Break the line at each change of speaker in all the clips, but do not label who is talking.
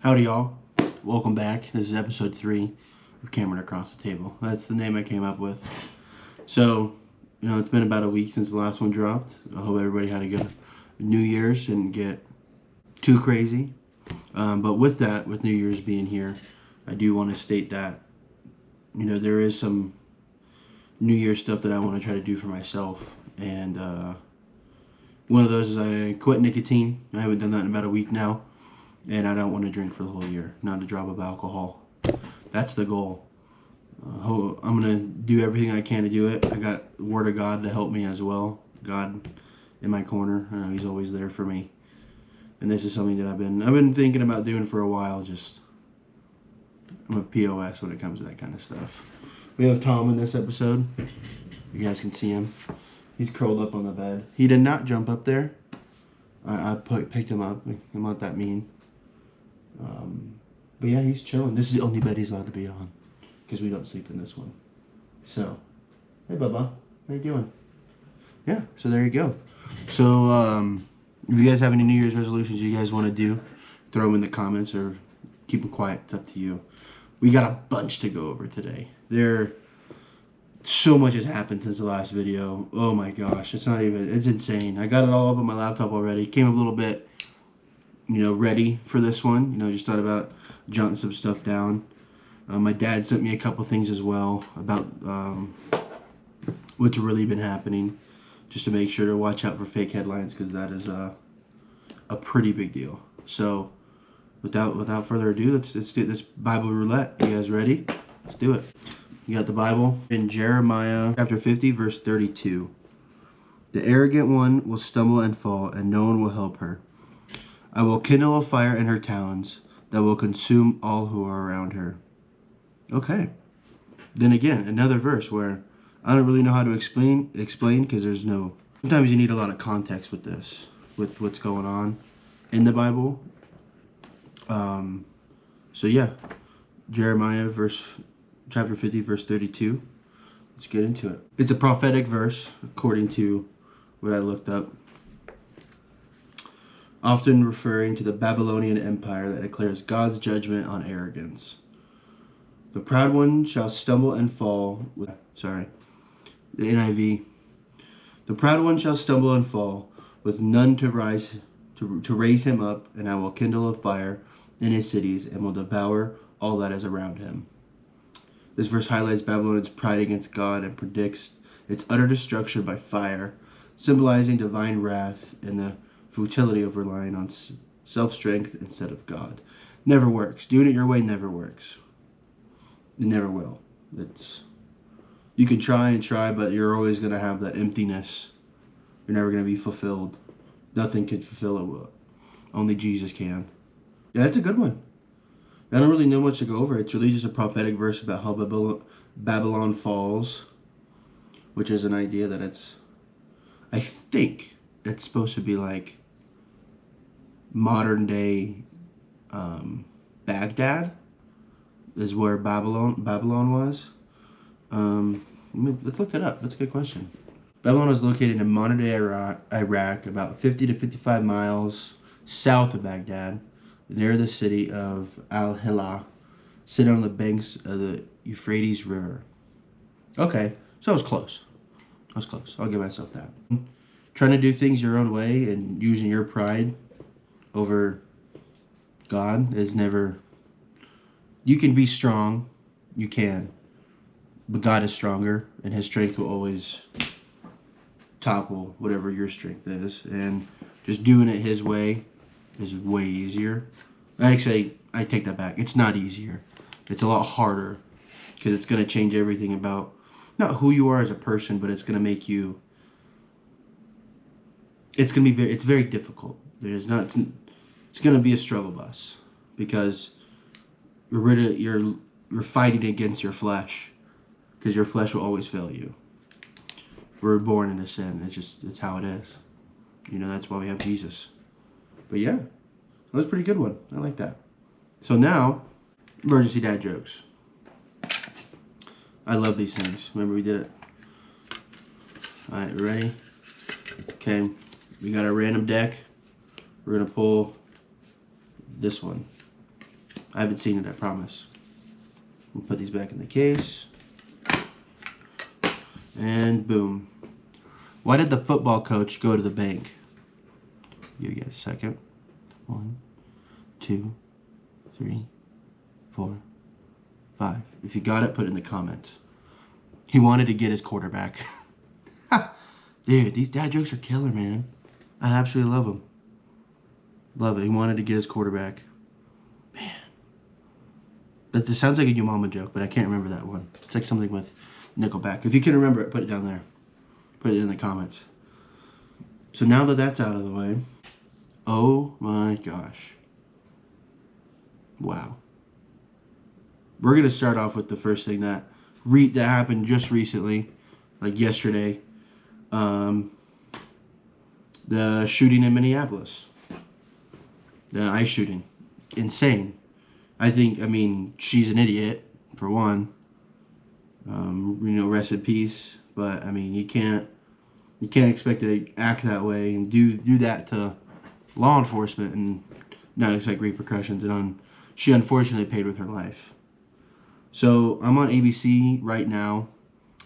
Howdy y'all, welcome back. This is episode 3 of Cameron Across the Table. That's the name I came up with. So, it's been about a week since the last one dropped. I hope everybody had a good New Year's, didn't get too crazy. But with that, with New Year's being here, I do want to state that, there is some New Year's stuff that I want to try to do for myself. And one of those is I quit nicotine. I haven't done that in about a week now. And I don't want to drink for the whole year, not a drop of alcohol. That's the goal. I'm going to do everything I can to do it. I got the Word of God to help me as well. God in my corner. I know He's always there for me. And this is something that I've been thinking about doing for a while. I'm a POS when it comes to that kind of stuff. We have Tom in this episode. You guys can see him. He's curled up on the bed. He did not jump up there. I picked him up. I'm not that mean. But yeah, he's chilling. This is the only bed he's allowed to be on because we don't sleep in this one. So, hey Bubba, how you doing? Yeah, so there you go. So, if you guys have any New Year's resolutions you guys want to do, throw them in the comments or keep them quiet. It's up to you. We got a bunch to go over today. So much has happened since the last video. Oh my gosh, it's insane. I got it all up on my laptop already. Came a little bit, ready for this one. Just thought about jotting some stuff down. My dad sent me a couple things as well about what's really been happening, just to make sure to watch out for fake headlines, because that is a pretty big deal. So without further ado, let's do this Bible roulette. You guys ready? Let's do it. You got the Bible in Jeremiah chapter 50 verse 32. The arrogant one will stumble and fall, and no one will help her. I will kindle a fire in her towns that will consume all who are around her. Okay. Then again, another verse where I don't really know how to explain because sometimes you need a lot of context with this, with what's going on in the Bible. So yeah, Jeremiah chapter 50 verse 32. Let's get into it. It's a prophetic verse according to what I looked up, often referring to the Babylonian Empire that declares God's judgment on arrogance. The proud one shall stumble and fall. The NIV. The proud one shall stumble and fall, with none to raise him up, and I will kindle a fire in his cities, and will devour all that is around him. This verse highlights Babylon's pride against God and predicts its utter destruction by fire, symbolizing divine wrath and the futility of relying on self-strength instead of God. Never works. Doing it your way never works. It never will. You can try and try, but you're always going to have that emptiness. You're never going to be fulfilled. Nothing can fulfill it. Only Jesus can. Yeah, that's a good one. I don't really know much to go over. It's really just a prophetic verse about how Babylon falls, which is an idea that I think it's supposed to be like modern day Baghdad is where Babylon was. Let's look that up. That's a good question. Babylon is located in modern day Iraq, about 50 to 55 miles south of Baghdad, near the city of Al-Hillah, sitting on the banks of the Euphrates River. Okay, so I was close. I'll give myself that. Trying to do things your own way and using your pride over God is never... You can be strong, you can, but God is stronger, and His strength will always topple whatever your strength is, and just doing it His way is way easier. Actually, I take that back. It's not easier. It's a lot harder, because it's going to change everything about not who you are as a person, but it's going to make you... It's very difficult. It's going to be a struggle bus, because you're fighting against your flesh, because your flesh will always fail you. We're born into sin. It's how it is. That's why we have Jesus. But yeah, that was a pretty good one. I like that. So now, emergency dad jokes. I love these things. Remember we did it. Alright, ready? Okay, we got a random deck. We're going to pull this one. I haven't seen it, I promise. We'll put these back in the case. And boom. Why did the football coach go to the bank? You get a second. 1, 2, 3, 4, 5. If you got it, put it in the comments. He wanted to get his quarterback. Dude, these dad jokes are killer, man. I absolutely love them. Love it. He wanted to get his quarterback. Man. That sounds like a Your Mama joke, but I can't remember that one. It's like something with Nickelback. If you can remember it, put it down there. Put it in the comments. So now that that's out of the way, oh my gosh. Wow. We're going to start off with the first thing that happened just recently, like yesterday. The shooting in Minneapolis. The ICE shooting. Insane. I mean, she's an idiot, for one. Rest in peace. But, I mean, you can't expect to act that way and do that to law enforcement and not expect repercussions. And she unfortunately paid with her life. So I'm on ABC right now.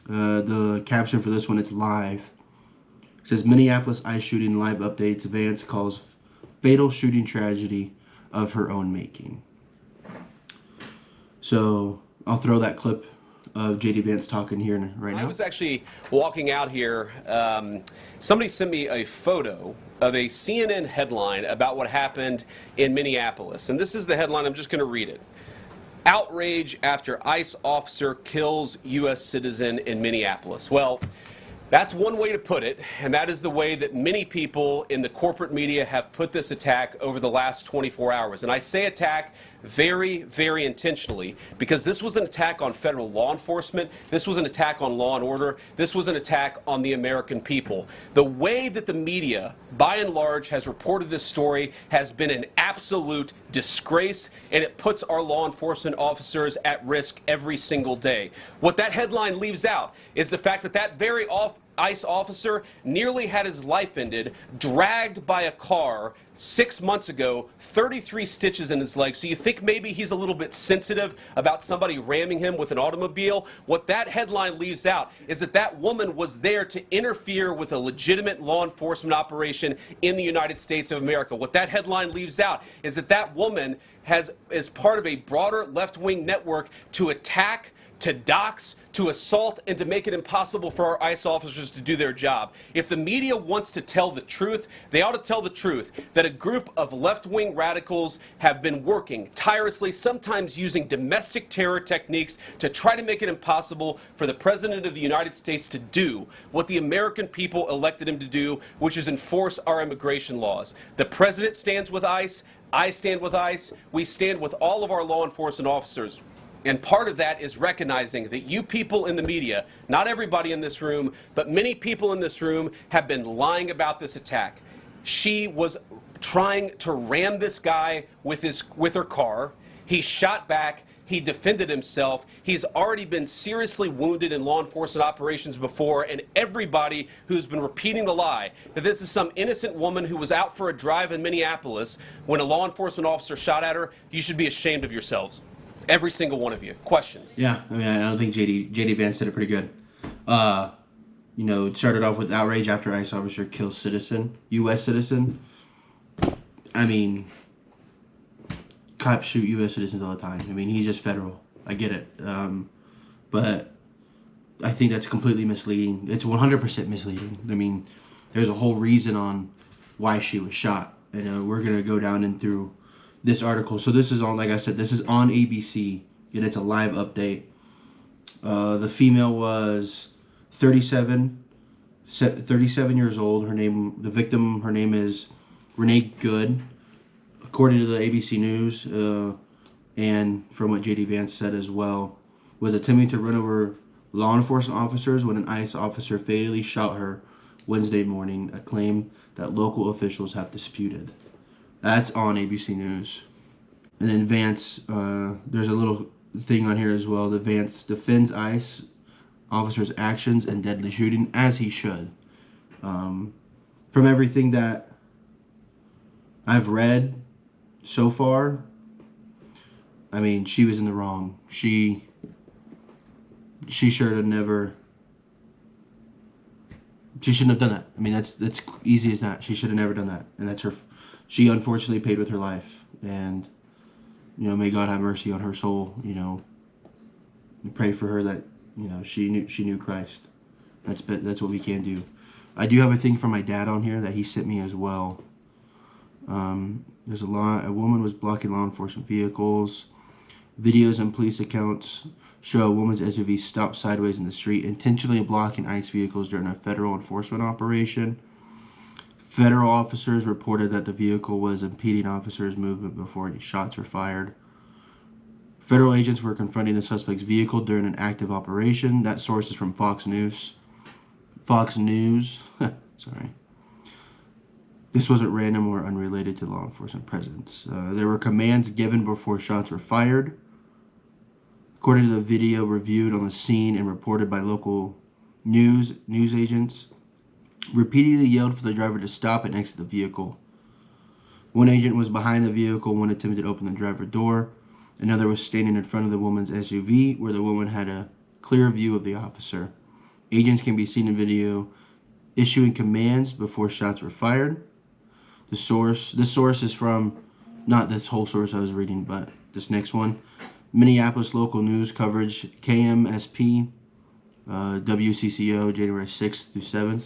The caption for this one, it's live. It says Minneapolis ICE shooting live updates. Vance calls fatal shooting tragedy of her own making. So I'll throw that clip of JD Vance talking here right now.
I was actually walking out here. Somebody sent me a photo of a CNN headline about what happened in Minneapolis. And this is the headline. I'm just going to read it. Outrage after ICE officer kills U.S. citizen in Minneapolis. Well, that's one way to put it, and that is the way that many people in the corporate media have put this attack over the last 24 hours. And I say attack very, very intentionally, because this was an attack on federal law enforcement. This was an attack on law and order. This was an attack on the American people. The way that the media, by and large, has reported this story has been an absolute disgrace, and it puts our law enforcement officers at risk every single day. What that headline leaves out is the fact that that very ICE officer nearly had his life ended, dragged by a car 6 months ago, 33 stitches in his leg. So you think maybe he's a little bit sensitive about somebody ramming him with an automobile? What that headline leaves out is that that woman was there to interfere with a legitimate law enforcement operation in the United States of America. What that headline leaves out is that that woman is part of a broader left-wing network to attack, to dox, to assault, and to make it impossible for our ICE officers to do their job. If the media wants to tell the truth, they ought to tell the truth that a group of left-wing radicals have been working tirelessly, sometimes using domestic terror techniques to try to make it impossible for the President of the United States to do what the American people elected him to do, which is enforce our immigration laws. The President stands with ICE. I stand with ICE. We stand with all of our law enforcement officers. And part of that is recognizing that you people in the media, not everybody in this room, but many people in this room have been lying about this attack. She was trying to ram this guy with her car. He shot back. He defended himself. He's already been seriously wounded in law enforcement operations before, and everybody who's been repeating the lie that this is some innocent woman who was out for a drive in Minneapolis when a law enforcement officer shot at her, you should be ashamed of yourselves. Every single one of you. Questions?
Yeah, I mean, I don't think JD Vance did it pretty good. It started off with outrage after ICE officer kills citizen, U.S. citizen. I mean, cops shoot U.S. citizens all the time. I mean, he's just federal. I get it. But I think that's completely misleading. It's 100% misleading. I mean, there's a whole reason on why she was shot. And we're going to go down and through this article. So this is on, like I said, this is on ABC, and it's a live update. The female was 37 years old. The victim is Renee Good, according to the ABC News, and from what JD Vance said as well, was attempting to run over law enforcement officers when an ICE officer fatally shot her Wednesday morning, a claim that local officials have disputed. That's on ABC News. And then Vance, there's a little thing on here as well. The Vance defends ICE officers' actions and deadly shooting, as he should. From everything that I've read so far, I mean, she was in the wrong. She should have never. She shouldn't have done that. I mean, that's easy as that. She should have never done that, and that's her. She unfortunately paid with her life, and may God have mercy on her soul. Pray for her that she knew Christ. That's what we can do. I do have a thing from my dad on here that he sent me as well. There's a woman was blocking law enforcement vehicles. Videos and police accounts show a woman's SUV stopped sideways in the street, intentionally blocking ICE vehicles during a federal enforcement operation. Federal officers reported that the vehicle was impeding officers' movement before any shots were fired. Federal agents were confronting the suspect's vehicle during an active operation. That source is from Fox News. Fox News. Sorry. This wasn't random or unrelated to law enforcement presence. There were commands given before shots were fired. According to the video reviewed on the scene and reported by local news agents, repeatedly yelled for the driver to stop and exit the vehicle. One agent was behind the vehicle when attempted to open the driver door. Another was standing in front of the woman's SUV where the woman had a clear view of the officer. Agents can be seen in video issuing commands before shots were fired. This source is from, not this whole source I was reading, but this next one. Minneapolis local news coverage, KMSP, WCCO, January 6th through 7th.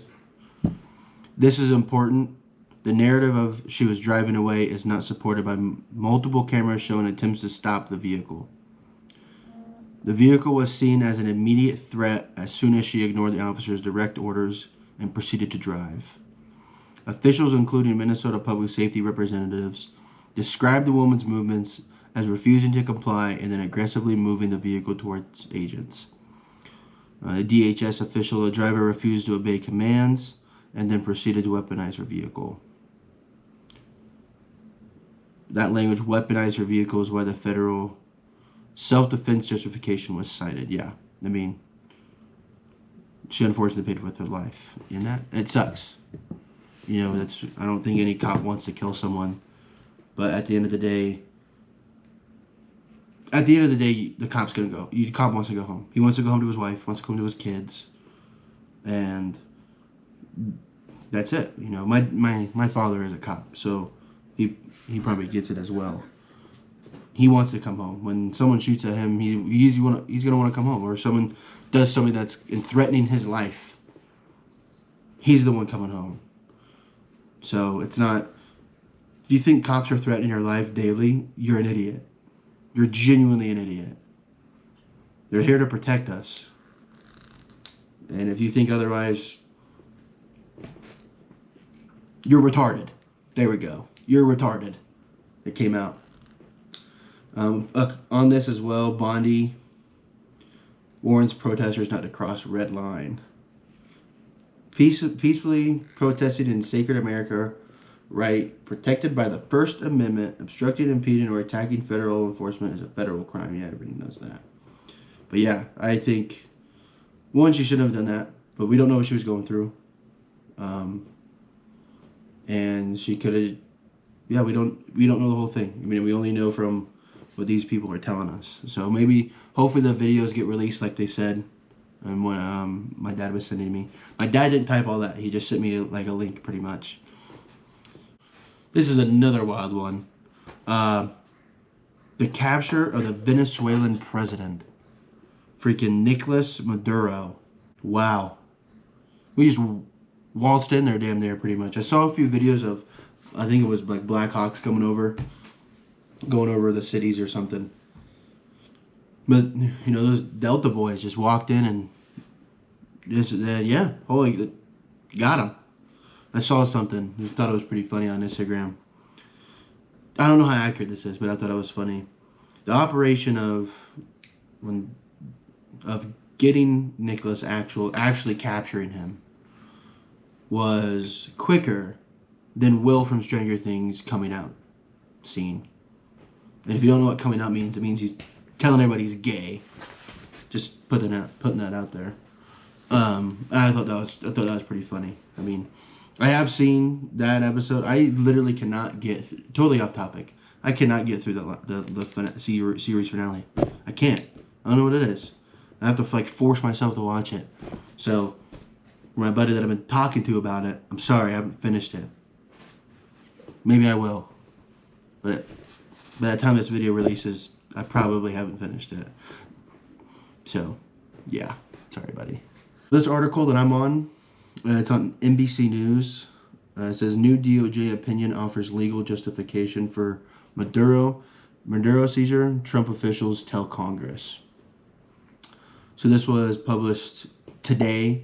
This is important. The narrative of she was driving away is not supported by multiple cameras showing attempts to stop the vehicle. The vehicle was seen as an immediate threat as soon as she ignored the officer's direct orders and proceeded to drive. Officials, including Minnesota public safety representatives, described the woman's movements as refusing to comply and then aggressively moving the vehicle towards agents. A DHS official, the driver refused to obey commands and then proceeded to weaponize her vehicle. That language, weaponize her vehicle, is why the federal self-defense justification was cited. Yeah, I mean, she unfortunately paid with her life in that. It sucks. I don't think any cop wants to kill someone, but at the end of the day, the cop's gonna go. The cop wants to go home. He wants to go home to his wife, wants to go home to his kids, and that's it. My father is a cop, so he probably gets it as well. He wants to come home. When someone shoots at him, he's gonna want to come home. Or someone does something that's threatening his life, he's the one coming home. So it's not. If you think cops are threatening your life daily, you're an idiot. You're genuinely an idiot. They're here to protect us. And if you think otherwise, you're retarded. There we go. You're retarded. It came out. On this as well, Bondi warns protesters not to cross red line. Peacefully protesting in sacred America right protected by the First Amendment, obstructing, impeding, or attacking federal enforcement is a federal crime. Yeah, everybody knows that. But yeah, I think, one, she shouldn't have done that, but we don't know what she was going through. And she could have, yeah, we don't know the whole thing. I mean, we only know from what these people are telling us. So maybe, hopefully the videos get released like they said, and what my dad was sending me. My dad didn't type all that. He just sent me like a link pretty much. This is another wild one. The capture of the Venezuelan president. Freaking Nicolas Maduro. Wow. We just waltzed in there damn near pretty much. I saw a few videos of, I think it was like Blackhawks going over the cities or something. But, those Delta boys just walked in and yeah, holy, got him. I saw something. I thought it was pretty funny on Instagram. I don't know how accurate this is, but I thought it was funny. The operation of getting Nicholas actually capturing him was quicker than Will from Stranger Things coming out scene. And if you don't know what coming out means, it means he's telling everybody he's gay. Just putting that out there. I thought that was pretty funny. I mean, I have seen that episode. I literally cannot get, totally off topic, I cannot get through the series finale. I can't. I don't know what it is. I have to like force myself to watch it. So, my buddy that I've been talking to about it, I'm sorry, I haven't finished it. Maybe I will. But by the time this video releases, I probably haven't finished it. So, yeah. Sorry, buddy. This article that I'm on, it's on NBC News. It says, new DOJ opinion offers legal justification for Maduro seizure. Trump officials tell Congress. So this was published today,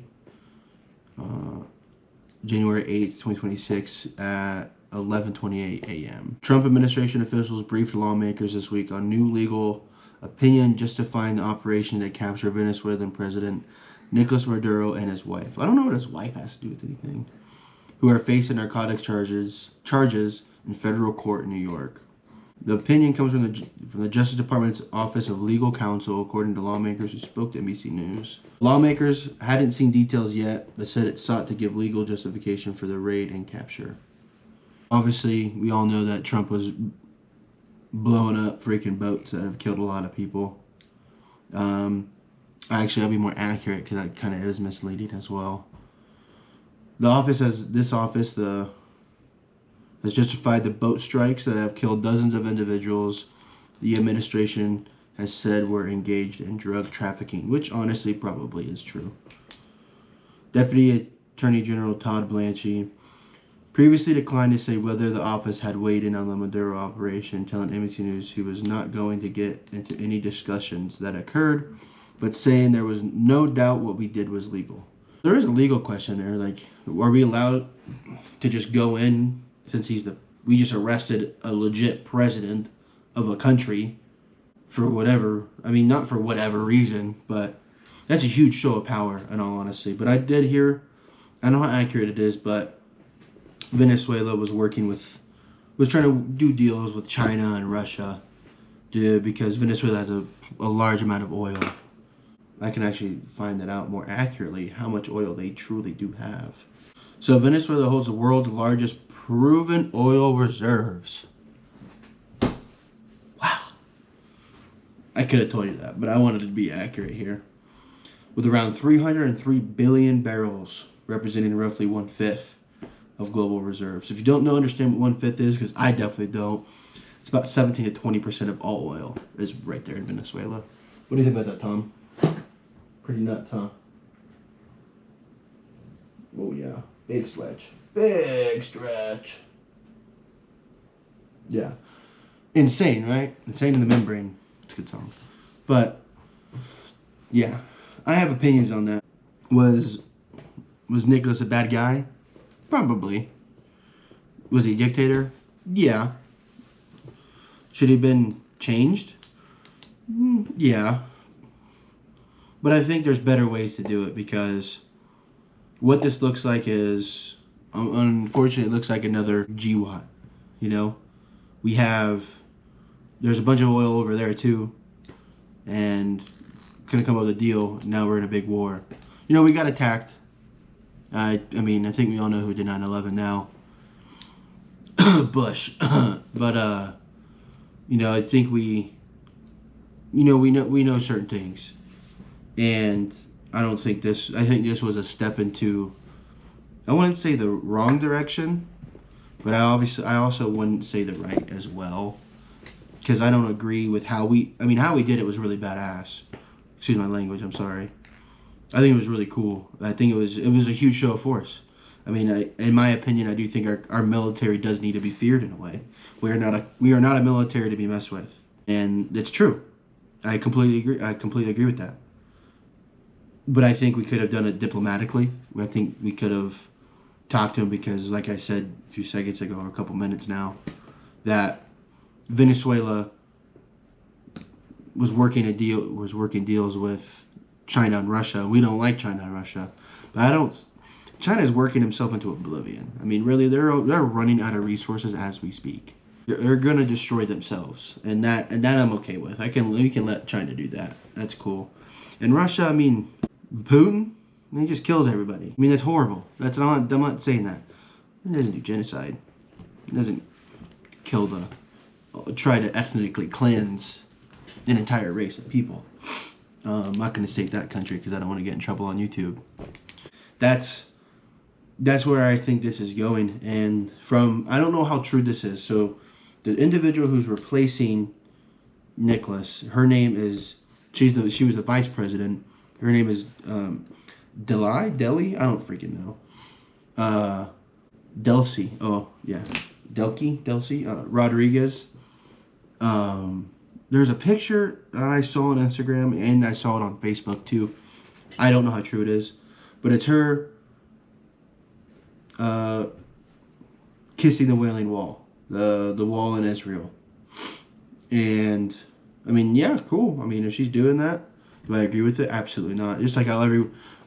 January 8th, 2026 at 11:28 a.m. Trump administration officials briefed lawmakers this week on new legal opinion justifying the operation to capture Venezuelan President Nicolas Maduro and his wife. I don't know what his wife has to do with anything. Who are facing narcotics charges in federal court in New York. The opinion comes from the Justice Department's Office of Legal Counsel, according to lawmakers who spoke to NBC News. Lawmakers hadn't seen details yet, but said it sought to give legal justification for the raid and capture. Obviously, we all know that Trump was blowing up freaking boats that have killed a lot of people. Actually, I'll be more accurate because that kind of is misleading as well. Has justified the boat strikes that have killed dozens of individuals the administration has said were engaged in drug trafficking, which honestly probably is true. Deputy Attorney General Todd Blanchie previously declined to say whether the office had weighed in on the Maduro operation, telling NBC News he was not going to get into any discussions that occurred, but saying there was no doubt what we did was legal. There is a legal question there, like, are we allowed to just go in, since we just arrested a legit president of a country for whatever, I mean, not for whatever reason, but that's a huge show of power, in all honesty. But I did hear, I don't know how accurate it is, but Venezuela was trying to do deals with China and Russia because Venezuela has a large amount of oil. I can actually find that out more accurately, how much oil they truly do have. So Venezuela holds the world's largest proven oil reserves. Wow. I could have told you that, but I wanted to be accurate here. With around 303 billion barrels, representing roughly 1/5 of global reserves. If you don't understand what 1/5 is, because I definitely don't, it's about 17 to 20% of all oil is right there in Venezuela. What do you think about that, Tom? Pretty nuts, huh? Oh yeah, big stretch. Big stretch. Yeah. Insane, right? Insane in the Membrane. It's a good song. But, yeah. I have opinions on that. Was Nicholas a bad guy? Probably. Was he a dictator? Yeah. Should he have been changed? Yeah. But I think there's better ways to do it, because what this looks like is, unfortunately, it looks like another GWAT. You know? There's a bunch of oil over there too, and couldn't come up with a deal. Now we're in a big war. You know, we got attacked. I mean, I think we all know who did 9/11 now. Bush. But, you know, I think we know certain things. And I think this was a step into, I wouldn't say the wrong direction, but I also wouldn't say the right as well. Because I don't agree with how we did it was really badass. Excuse my language, I'm sorry. I think it was really cool. I think it was a huge show of force. I mean, in my opinion, I do think our military does need to be feared in a way. We are not a military to be messed with, and it's true. I completely agree with that. But I think we could have done it diplomatically. I think we could have talked to him, because, like I said a few seconds ago, or a couple minutes now, that Venezuela was working deals with China and Russia. We don't like China and Russia, but China is working himself into oblivion. I mean, really, they're running out of resources as we speak. They're gonna destroy themselves, and that I'm okay with. We can let China do that. That's cool. And Russia, I mean, Putin, he just kills everybody. I mean, that's horrible. I'm not saying that. He doesn't do genocide. He doesn't kill the try to ethnically cleanse an entire race of people. I'm not going to state that country because I don't want to get in trouble on YouTube. That's where I think this is going. And I don't know how true this is. So the individual who's replacing Nicholas, her name is, she was the vice president. Her name is Deli? I don't freaking know. Delcy. Oh, yeah. Delcy Rodriguez. There's a picture I saw on Instagram and I saw it on Facebook too. I don't know how true it is, but it's her kissing the Wailing Wall, the wall in Israel. And I mean, yeah, cool. I mean, if she's doing that, do I agree with it? Absolutely not. Just like how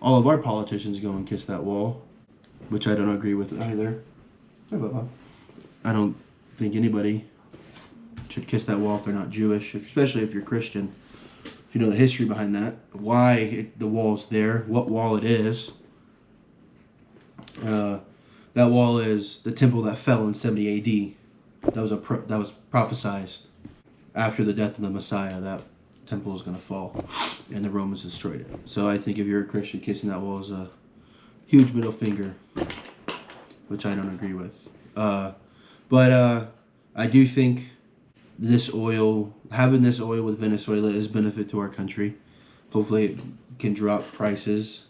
all of our politicians go and kiss that wall, which I don't agree with either. I don't think anybody should kiss that wall if they're not Jewish, especially if you're Christian. If you know the history behind that, why the wall's there, what wall it is. That wall is the temple that fell in 70 A.D. That was prophesized after the death of the Messiah. That temple is going to fall, and the Romans destroyed it. So I think if you're a Christian, kissing that wall is a huge middle finger, which I don't agree with. But I do think having this oil with Venezuela is benefit to our country. Hopefully it can drop prices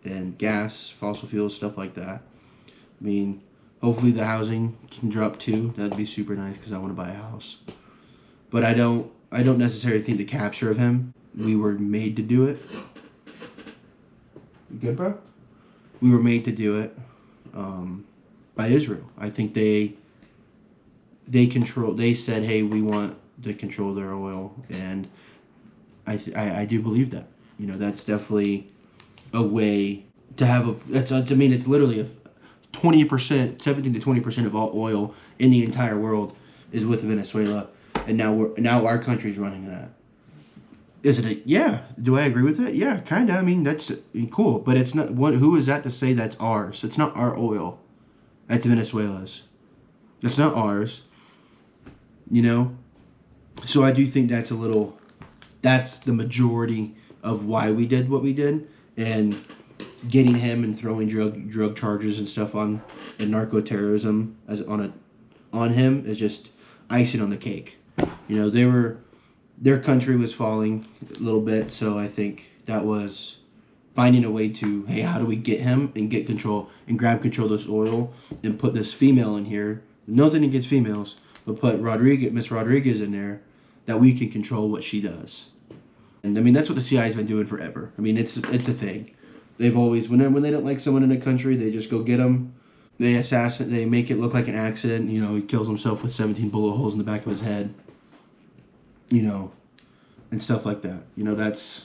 and gas, fossil fuels, stuff like that. I mean, hopefully the housing can drop too. That'd be super nice because I want to buy a house. But I don't necessarily think the capture of him, we were made to do it. You good, bro? We were made to do it by Israel. I think they said, hey, we want to control their oil, and I do believe that. You know, that's definitely a way to have it's literally 20%, 17 to 20% of all oil in the entire world is with Venezuela, and now our country's running that. Is it yeah? Do I agree with it? Yeah, kinda. I mean, that's cool, but it's not. Who is that to say that's ours? It's not our oil. That's Venezuela's. It's not ours. You know, so I do think that's the majority of why we did what we did, and getting him and throwing drug charges and stuff and narco terrorism on him is just icing on the cake. You know, their country was falling a little bit, so I think that was finding a way to, hey, how do we get him and get control and grab control of this oil and put this female in here? Nothing against females, but put Miss Rodriguez in there that we can control what she does. And I mean, that's what the CIA's been doing forever. I mean, it's a thing. They've always, when they don't like someone in a country, they just go get them. They assassinate. They make it look like an accident. You know, he kills himself with 17 bullet holes in the back of his head. You know, and stuff like that. You know, that's,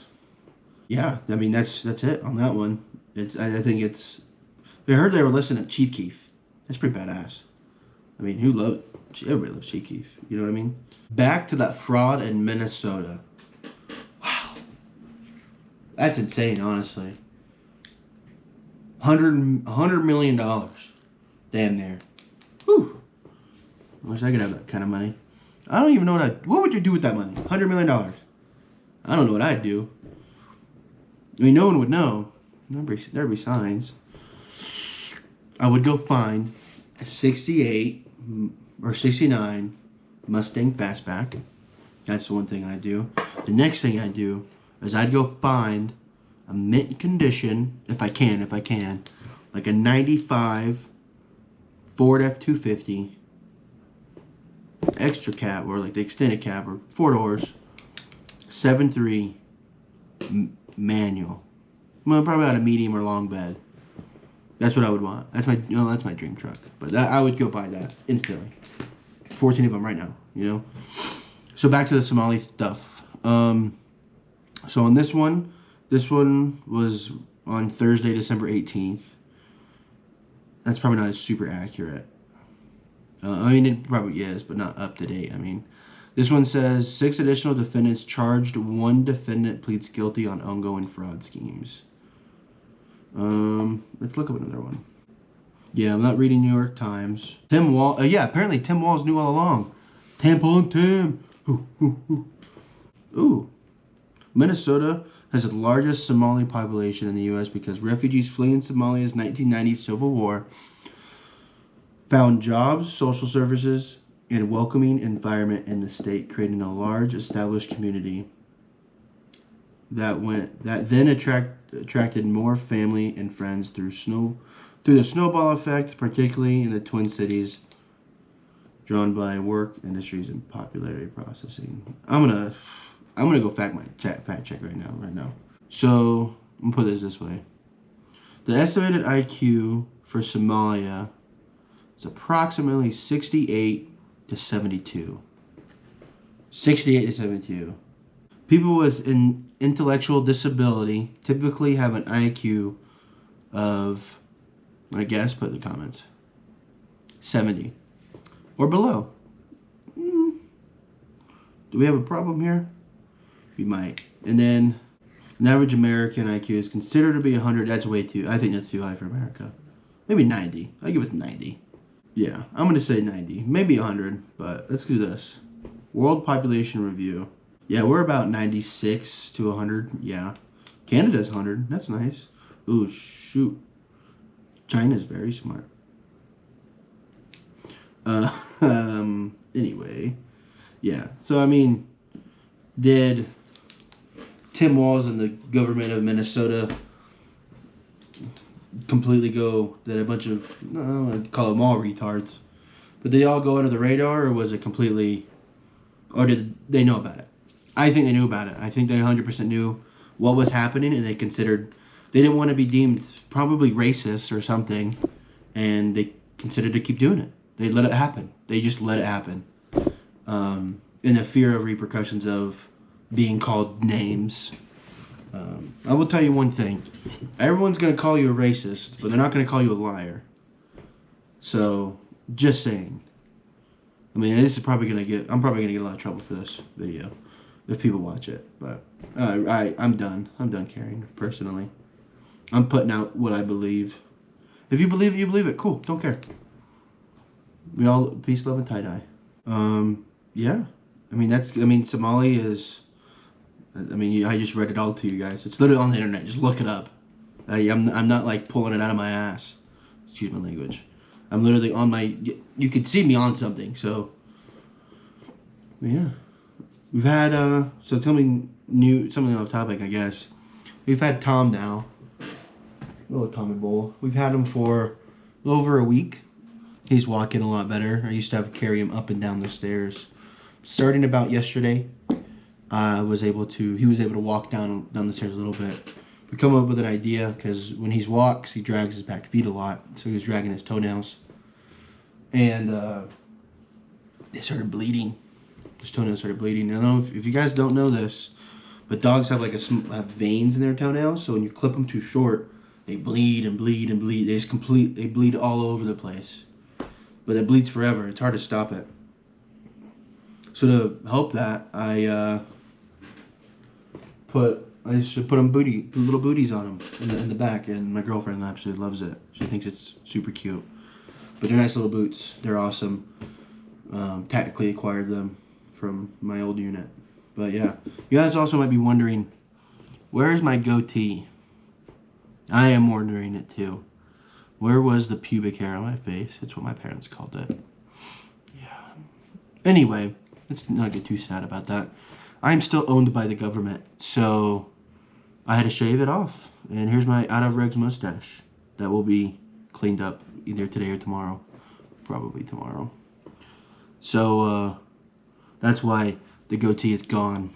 yeah. I mean, that's it on that one. I think it's. I heard they were listening to Chief Keef. That's pretty badass. I mean, everybody loves Chief Keef. You know what I mean? Back to that fraud in Minnesota. Wow, that's insane. Honestly. $100 million. Damn near. Whew. I wish I could have that kind of money. I don't even know what would you do with that money? $100 million. I don't know what I'd do. I mean, no one would know. There'd be signs. I would go find a 68 or 69 Mustang Fastback. That's the one thing I'd do. The next thing I'd do is I'd go find a mint condition, if I can, like a 95 Ford F-250 extra cab, or like the extended cab, or 4 doors, 7.3 manual. Well, probably out a medium or long bed. That's what I would want. That's my dream truck. But I would go buy that instantly. 14 of them right now, you know. So back to the Somali stuff. So on this one was on Thursday, December 18th. That's probably not super accurate. I mean, it probably is, but not up to date. I mean, this one says 6 additional defendants charged. 1 defendant pleads guilty on ongoing fraud schemes. Let's look up another one. Yeah, I'm not reading New York Times. Tim Wall. Yeah, apparently Tim Walz knew all along. Tampon Tam. Ooh. Minnesota has the largest Somali population in the U.S. because refugees fleeing Somalia's 1990 civil war found jobs, social services, and a welcoming environment in the state, creating a large established community that then attracted more family and friends through the snowball effect, particularly in the Twin Cities, drawn by work industries and popularity processing. I'm gonna go fact check right now. So I'm gonna put this way: the estimated IQ for Somalia is approximately 68 to 72. 68 to 72. People with an intellectual disability typically have an IQ of, I guess, put in the comments, 70 or below. Do we have a problem here? We might. And then an average American IQ is considered to be 100. That's way too, I think that's too high for America. Maybe 90. I give it 90. Yeah, I'm going to say 90. Maybe 100, but let's do this. World Population Review. Yeah, we're about 96 to 100. Yeah. Canada's 100. That's nice. Ooh, shoot. China's very smart. Anyway. Yeah. So, I mean, did Tim Walz and the government of Minnesota completely go, that a bunch of, no, I'd call them all retards, but did they all go under the radar, or was it completely, or did they know about it? I think they knew about it. I think they 100% knew what was happening, and they didn't want to be deemed probably racist or something, and they considered to keep doing it. They let it happen. They just let it happen. In the fear of repercussions of being called names. I will tell you one thing. Everyone's going to call you a racist, but they're not going to call you a liar. So, just saying. I mean, I'm probably going to get a lot of trouble for this video if people watch it. But I'm done. I'm done caring, personally. I'm putting out what I believe. If you believe it, you believe it. Cool. Don't care. We all, peace, love, and tie-dye. Yeah. Somali is, I just read it all to you guys. It's literally on the internet. Just look it up. I'm not like pulling it out of my ass. Excuse my language. I'm literally on my, you could see me on something, so. Yeah. We've had, so tell me something off topic, I guess. We've had Tom now. Little Tommy Bull. We've had him for a little over a week. He's walking a lot better. I used to have to carry him up and down the stairs. Starting about yesterday, he was able to walk down the stairs a little bit. We come up with an idea, because when he walks, he drags his back feet a lot. So he was dragging his toenails. And they started bleeding. His toenails started bleeding. I don't know if you guys don't know this, but dogs have have veins in their toenails. So when you clip them too short, they bleed and bleed and bleed. They bleed all over the place. But it bleeds forever. It's hard to stop it. So to help that, I put little booties on them in the back, and my girlfriend absolutely loves it. She thinks it's super cute. But they're nice little boots. They're awesome. Tactically acquired them from my old unit. But yeah, you guys also might be wondering, where is my goatee? I am wondering it too. Where was the pubic hair on my face? That's what my parents called it. Yeah. Anyway, let's not get too sad about that. I'm still owned by the government, so I had to shave it off. And here's my out of regs mustache that will be cleaned up either today or tomorrow. Probably tomorrow. So that's why the goatee is gone.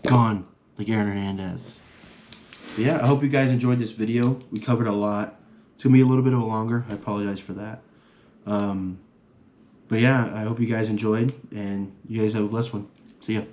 Gone, like Aaron Hernandez. But yeah, I hope you guys enjoyed this video. We covered a lot. It's going to be a little bit of a longer. I apologize for that. But yeah, I hope you guys enjoyed, and you guys have a blessed one. See ya.